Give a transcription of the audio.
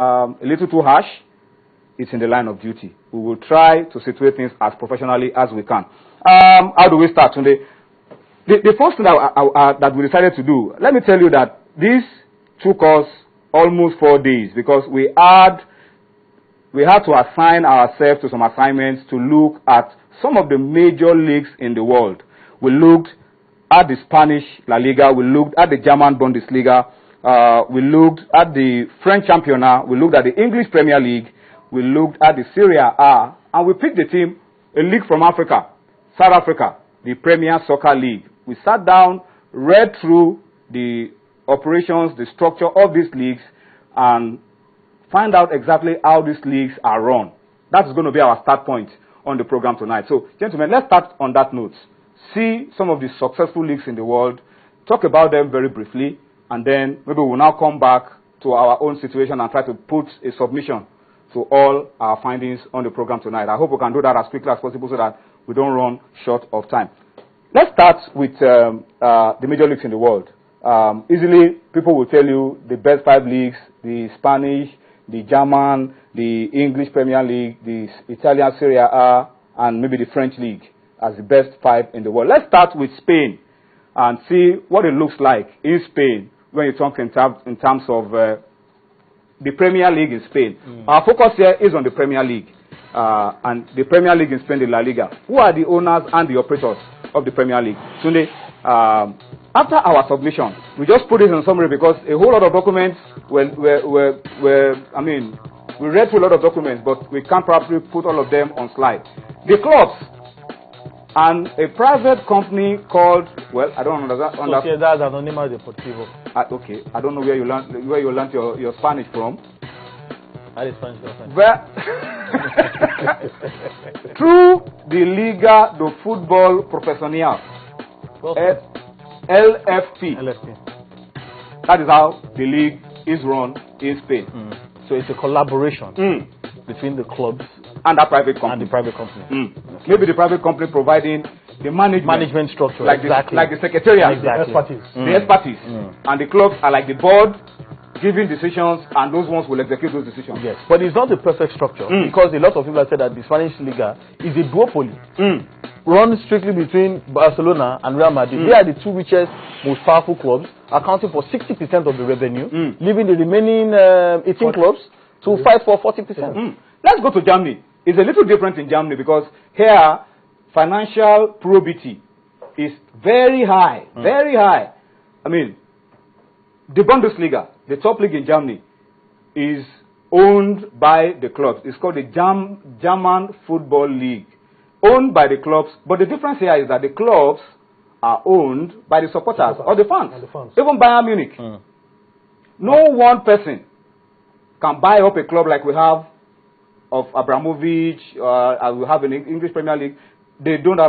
a little too harsh, it's in the line of duty. We will try to situate things as professionally as we can. How do we start today? The first thing that we decided to do, let me tell you that this took us almost 4 days because we had to assign ourselves to some assignments to look at some of the major leagues in the world. We looked at the Spanish La Liga, we looked at the German Bundesliga, we looked at the French Championnat, we looked at the English Premier League, we looked at the Serie A, and we picked a league from Africa, South Africa, the Premier Soccer League. We sat down, read through the operations, the structure of these leagues, and find out exactly how these leagues are run. That's going to be our start point on the program tonight. So, gentlemen, let's start on that note. See some of the successful leagues in the world, talk about them very briefly, and then maybe we'll now come back to our own situation and try to put a submission to all our findings on the program tonight. I hope we can do that as quickly as possible so that we don't run short of time. Let's start with the major leagues in the world. Easily, people will tell you the best 5 leagues, the Spanish, the German, the English Premier League, the Italian Serie A, and maybe the French League as the best 5 in the world. Let's start with Spain and see what it looks like in Spain when you talk in terms of the Premier League in Spain. Our focus here is on the Premier League. And the Premier League in Spain, the La Liga. Who are the owners and the operators of the Premier League? Sunday, after our submission, we just put it in summary because a whole lot of documents we read through a lot of documents, but we can't probably put all of them on slide. The clubs and a private company called, well, I don't understand. Sociedad Anónima Deportivo. Okay, I don't know where you learned your Spanish from. That is Spanish. Well, through the Liga de Fútbol Profesional, LFP. That is how the league is run in Spain. So it's a collaboration between the clubs and the private company. Okay. Maybe the private company providing the management structure, like the secretariat, the expertise, and the clubs are like the board, giving decisions, and those ones will execute those decisions. Yes, but it's not the perfect structure because a lot of people have said that the Spanish Liga is a duopoly, run strictly between Barcelona and Real Madrid. They are the 2 richest, most powerful clubs, accounting for 60% of the revenue, leaving the remaining 18 clubs to fight for 40%. Let's go to Germany. It's a little different in Germany because here, financial probity is very high, very high. I mean, the Bundesliga, the top league in Germany, is owned by the clubs. It's called the German Football League. Owned by the clubs, but the difference here is that the clubs are owned by the supporters or the fans. Even Bayern Munich. No one person can buy up a club like we have of Abramovich, as we have in the English Premier League. They don't have